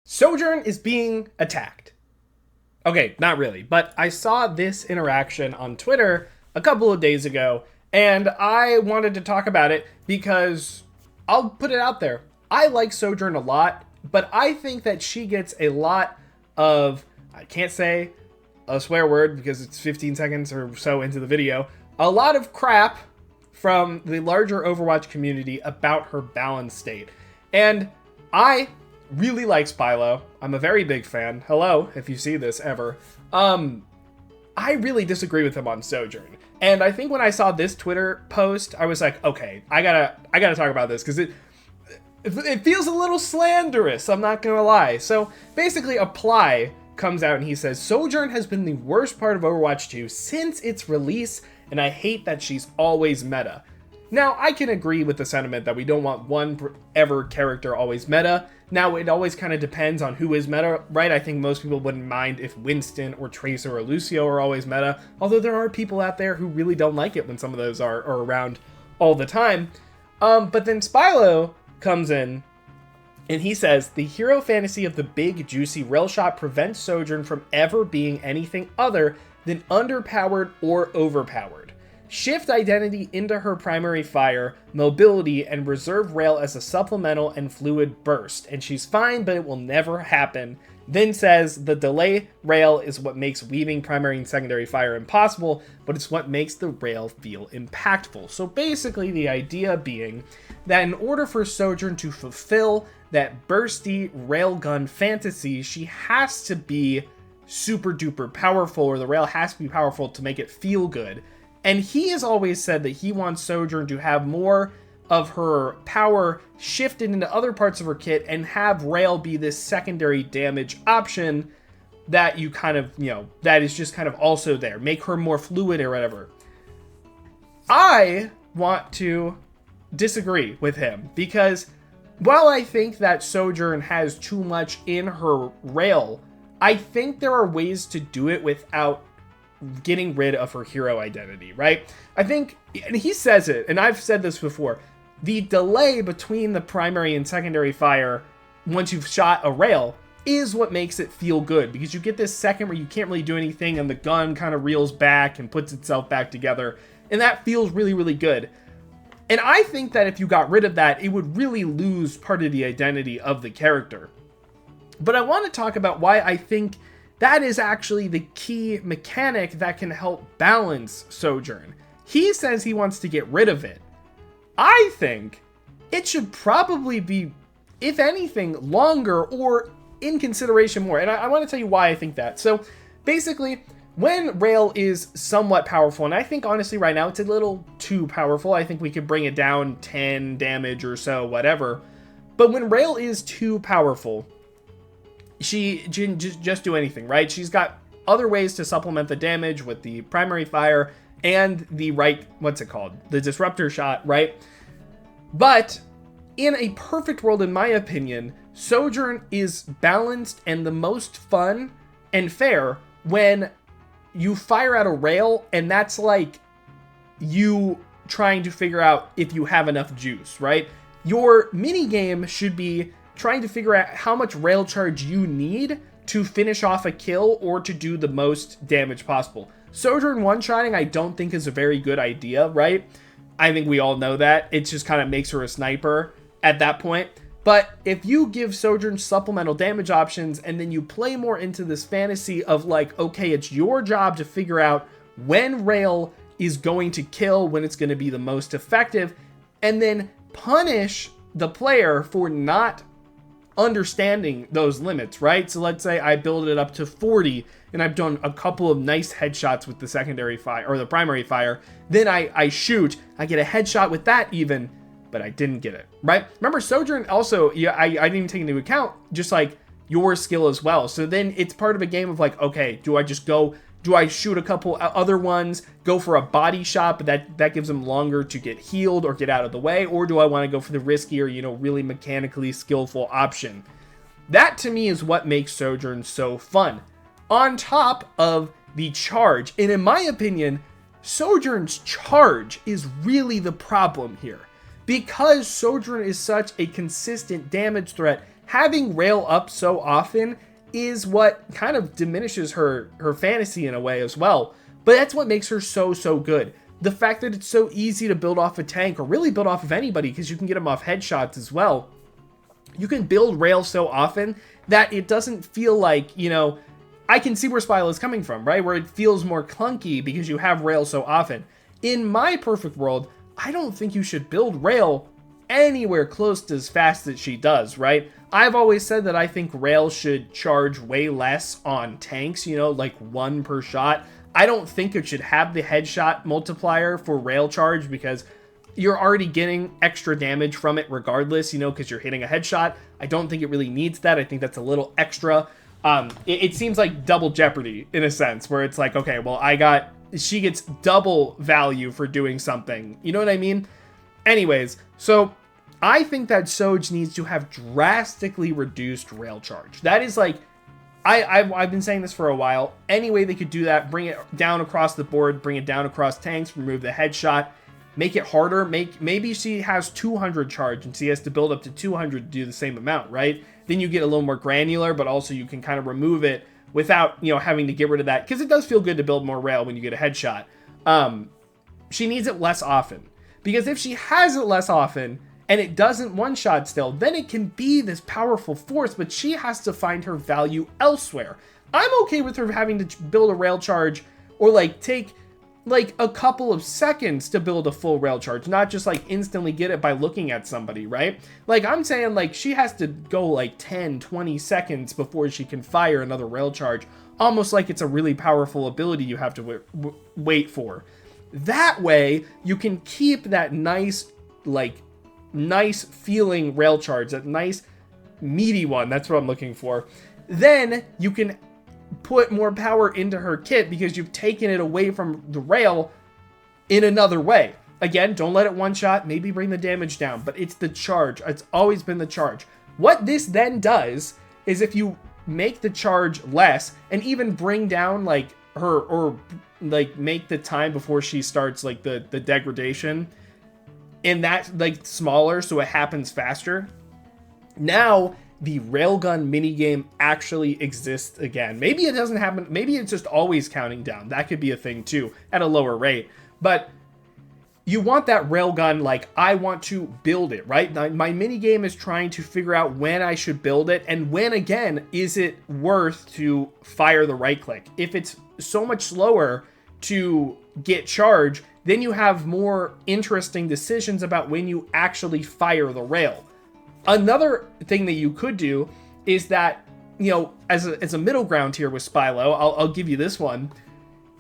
Sojourn is being attacked. Okay, not really, but I saw this interaction on Twitter a couple of days ago, and I wanted to talk about it because I'll put it out there. I like Sojourn a lot, but I think that she gets a lot of, I can't say a swear word because it's 15 seconds or so into the video, a lot of crap from the larger Overwatch community about her balance state. And I really like Spilo. I'm a very big fan. Hello, if you see this ever. I really disagree with him on Sojourn. And I think when I saw this Twitter post, I was like, okay, I gotta talk about this because it feels a little slanderous, I'm not gonna lie. So basically, Apply comes out and he says, Sojourn has been the worst part of Overwatch 2 since its release, and I hate that she's always meta. Now, I can agree with the sentiment that we don't want one ever character always meta. Now, it always kind of depends on who is meta, right? I think most people wouldn't mind if Winston or Tracer or Lucio are always meta, although there are people out there who really don't like it when some of those are around all the time. But then Spilo comes in, and he says, the hero fantasy of the big, juicy rail shot prevents Sojourn from ever being anything other than underpowered or overpowered. Shift identity into her primary fire, mobility, and reserve rail as a supplemental and fluid burst, and she's fine, but it will never happen. Then says, the delay rail is what makes weaving primary and secondary fire impossible, but it's what makes the rail feel impactful. So basically the idea being that in order for Sojourn to fulfill that bursty railgun fantasy, she has to be super duper powerful, or the rail has to be powerful to make it feel good. And he has always said that he wants Sojourn to have more of her power shifted into other parts of her kit and have rail be this secondary damage option that you kind of, that is just kind of also there. Make her more fluid or whatever. I want to disagree with him because while I think that Sojourn has too much in her rail, I think there are ways to do it without getting rid of her hero identity, right? I think, and he says it, and I've said this before, the delay between the primary and secondary fire once you've shot a rail is what makes it feel good, because you get this second where you can't really do anything and the gun kind of reels back and puts itself back together, and that feels really, really good. And I think that if you got rid of that, it would really lose part of the identity of the character. But I want to talk about why I think that is actually the key mechanic that can help balance Sojourn. He says he wants to get rid of it. I think it should probably be, if anything, longer or in consideration more. And I want to tell you why I think that. So basically, when rail is somewhat powerful, and I think honestly right now it's a little too powerful. I think we could bring it down 10 damage or so, whatever. But when rail is too powerful, she can just do anything, right? She's got other ways to supplement the damage with the primary fire and the the disruptor shot, right? But in a perfect world, in my opinion, Sojourn is balanced and the most fun and fair when you fire out a rail, and that's like you trying to figure out if you have enough juice, right? Your mini game should be trying to figure out how much rail charge you need to finish off a kill or to do the most damage possible. Sojourn one-shotting I don't think is a very good idea, right? I think we all know that. It just kind of makes her a sniper at that point. But if you give Sojourn supplemental damage options and then you play more into this fantasy of like, okay, it's your job to figure out when rail is going to kill, when it's going to be the most effective, and then punish the player for not understanding those limits, right? So let's say I build it up to 40 and I've done a couple of nice headshots with the secondary fire or the primary fire. Then I shoot, I get a headshot with that even, but I didn't get it, right? Remember, Sojourn also, I didn't even take into account just like your skill as well. So then it's part of a game of like, okay, do I shoot a couple other ones, go for a body shot, but that gives them longer to get healed or get out of the way? Or do I want to go for the riskier, really mechanically skillful option? That to me is what makes Sojourn so fun. On top of the charge. And in my opinion, Sojourn's charge is really the problem here. Because Sojourn is such a consistent damage threat, having rail up so often is what kind of diminishes her fantasy in a way as well. But that's what makes her so good. The fact that it's so easy to build off a tank, or really build off of anybody, because you can get them off headshots as well. You can build rail so often that it doesn't feel like, you know, I can see where Spilo is coming from, right? Where it feels more clunky because you have rail so often. In my perfect world, I don't think you should build rail anywhere close to as fast as she does, right? I've always said that I think rail should charge way less on tanks, you know, like 1 per shot. I don't think it should have the headshot multiplier for rail charge because you're already getting extra damage from it regardless, you know, because you're hitting a headshot. I don't think it really needs that. I think that's a little extra. It seems like double jeopardy in a sense, where it's like, okay, well, she gets double value for doing something. You know what I mean? Anyways, so I think that Soj needs to have drastically reduced rail charge. That is like, I've been saying this for a while. Any way they could do that, bring it down across the board, bring it down across tanks, remove the headshot, make it harder. Maybe she has 200 charge and she has to build up to 200 to do the same amount, right? Then you get a little more granular, but also you can kind of remove it without, you know, having to get rid of that, because it does feel good to build more rail when you get a headshot. She needs it less often, because if she has it less often and it doesn't one-shot still, then it can be this powerful force, but she has to find her value elsewhere. I'm okay with her having to build a rail charge, or like take like a couple of seconds to build a full rail charge, not just like instantly get it by looking at somebody, right? Like I'm saying, like she has to go like 10, 20 seconds before she can fire another rail charge, almost like it's a really powerful ability you have to wait for. That way you can keep that nice feeling rail charge, that nice meaty one. That's what I'm looking for. Then you can put more power into her kit because you've taken it away from the rail in another way. Again, don't let it one shot, maybe bring the damage down, but it's the charge. It's always been the charge. What this then does is if you make the charge less and even bring down like her, or like make the time before she starts like the degradation, and that's like smaller so it happens faster, now the railgun minigame actually exists again. Maybe it doesn't happen, maybe it's just always counting down. That could be a thing too, at a lower rate. But you want that railgun, like, I want to build it, right? My minigame is trying to figure out when I should build it, and when, again, is it worth to fire the right click. If it's so much slower to get charge, then you have more interesting decisions about when you actually fire the rail. Another thing that you could do is that, you know, as a middle ground here with Spilo, I'll give you this one.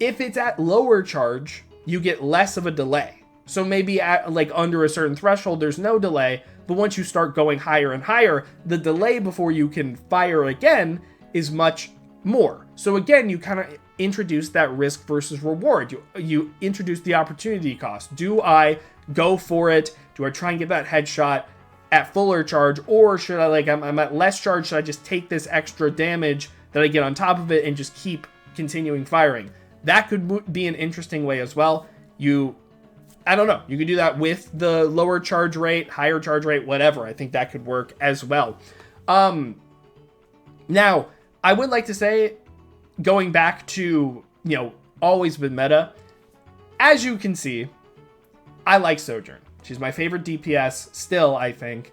If it's at lower charge, you get less of a delay. So maybe at like under a certain threshold, there's no delay, but once you start going higher and higher, the delay before you can fire again is much more. So again, you kind of introduce that risk versus reward. You introduce the opportunity cost. Do I go for it? Do I try and get that headshot at fuller charge, or should I, like, I'm at less charge, should I just take this extra damage that I get on top of it and just keep continuing firing? That could be an interesting way as well. I don't know, you could do that with the lower charge rate, higher charge rate, whatever. I think that could work as well. Now, I would like to say, going back to, you know, always been meta, as you can see, I like Sojourn. She's my favorite DPS still, I think.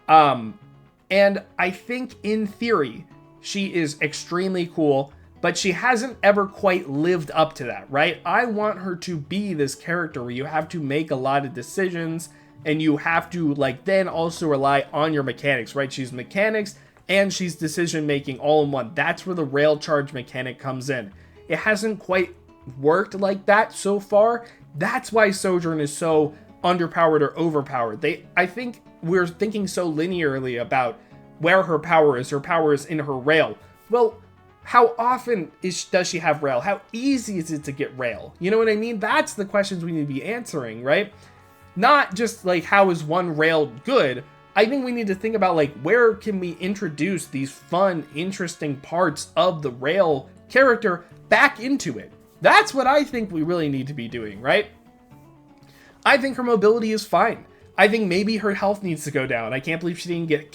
And I think in theory, she is extremely cool, but she hasn't ever quite lived up to that, right? I want her to be this character where you have to make a lot of decisions and you have to, like, then also rely on your mechanics, right? She's mechanics and she's decision making all in one. That's where the rail charge mechanic comes in. It hasn't quite worked like that so far. That's why Sojourn is so underpowered or overpowered. I think we're thinking so linearly about where her power is. Her power is in her rail. Well, how often does she have rail? How easy is it to get rail? You know what I mean? That's the questions we need to be answering, right? Not just like, how is one rail good? I think we need to think about, like, where can we introduce these fun, interesting parts of the rail character back into it? That's what I think we really need to be doing, right? I think her mobility is fine. I think maybe her health needs to go down. I can't believe she didn't get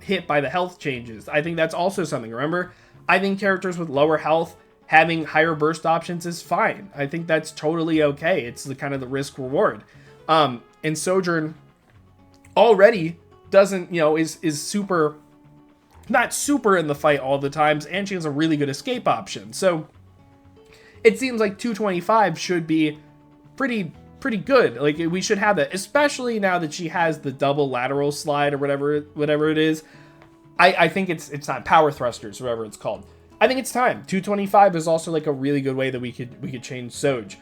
hit by the health changes. I think that's also something. Remember, I think characters with lower health having higher burst options is fine. I think that's totally okay. It's the kind of the risk reward. And Sojourn already doesn't, is super, not super in the fight all the times, and she has a really good escape option. So it seems like 225 should be pretty good. Like, we should have that, especially now that she has the double lateral slide or whatever it is. I think it's not power thrusters, whatever it's called. I think it's time. 225 is also like a really good way that we could change Soj.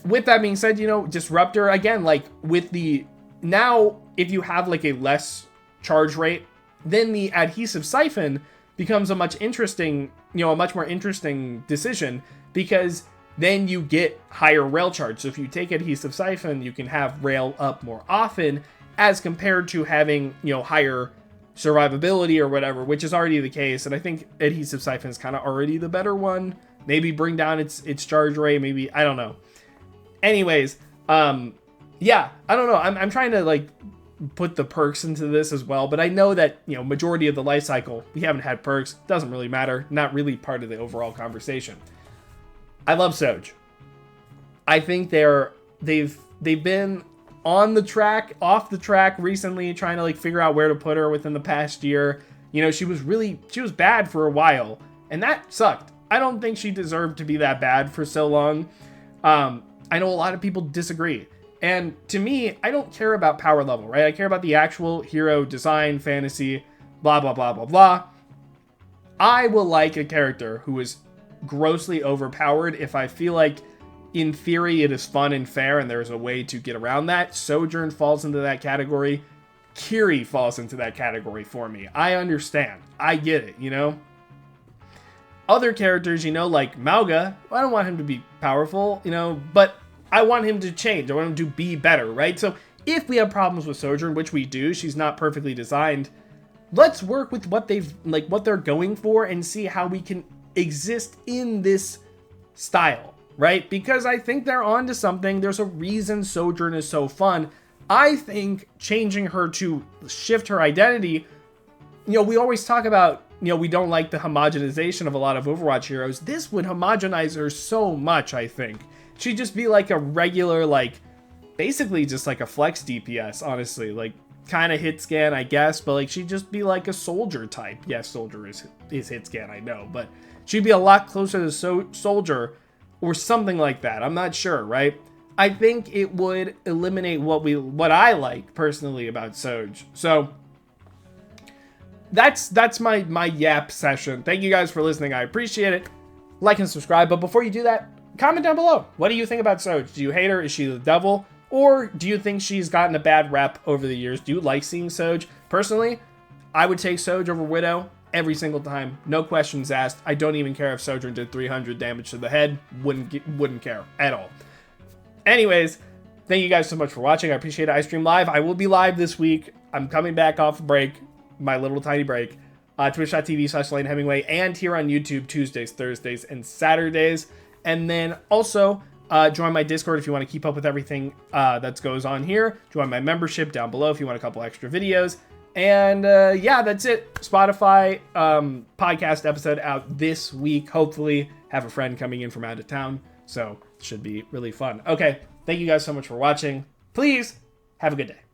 With that being said, Disruptor again, like with the now, if you have like a less charge rate, then the adhesive siphon becomes a much more interesting decision, because then you get higher rail charge. So if you take adhesive siphon, you can have rail up more often as compared to having, higher survivability or whatever, which is already the case. And I think adhesive siphon is kind of already the better one. Maybe bring down its charge rate. Maybe, I don't know. Anyways, yeah, I don't know. I'm trying to like put the perks into this as well, but I know that, majority of the life cycle, we haven't had perks. Doesn't really matter. Not really part of the overall conversation. I love Soj. I think they've been on the track, off the track recently, trying to like figure out where to put her within the past year. She was bad for a while, and that sucked. I don't think she deserved to be that bad for so long. I know a lot of people disagree. And to me, I don't care about power level, right? I care about the actual hero design, fantasy, blah, blah, blah, blah, blah. I will like a character who is grossly overpowered if I feel like, in theory, it is fun and fair and there's a way to get around that. Sojourn falls into that category. Kiri falls into that category for me. I understand. I get it, Other characters, like Mauga, I don't want him to be powerful, but I want him to change. I want him to be better, right? So if we have problems with Sojourn, which we do, she's not perfectly designed, let's work with what they're going for and see how we can exist in this style, right? Because I think they're onto something. There's a reason Sojourn is so fun. I think changing her to shift her identity, we always talk about, we don't like the homogenization of a lot of Overwatch heroes. This would homogenize her so much, I think. She'd just be like a regular, basically just like a flex DPS, honestly. Like, kind of hit scan, I guess, but like she'd just be like a soldier type. Yes, soldier is hit scan, I know, but she'd be a lot closer to soldier or something like that. I'm not sure, right? I think it would eliminate what I like personally about Soj. So that's my yap session. Thank you guys for listening. I appreciate it. Like and subscribe, but before you do that, comment down below. What do you think about Soj? Do you hate her? Is she the devil? Or do you think she's gotten a bad rep over the years? Do you like seeing Soj? Personally, I would take Soj over Widow every single time. No questions asked. I don't even care if Sojourn did 300 damage to the head. Wouldn't care at all. Anyways, thank you guys so much for watching. I appreciate it. I stream live. I will be live this week. I'm coming back off a break. My little tiny break. Twitch.tv/LaneHemingway and here on YouTube Tuesdays, Thursdays, and Saturdays. And then also join my Discord if you want to keep up with everything that goes on here. Join my membership down below if you want a couple extra videos. And yeah, that's it. Spotify podcast episode out this week. Hopefully have a friend coming in from out of town. So it should be really fun. Okay, thank you guys so much for watching. Please have a good day.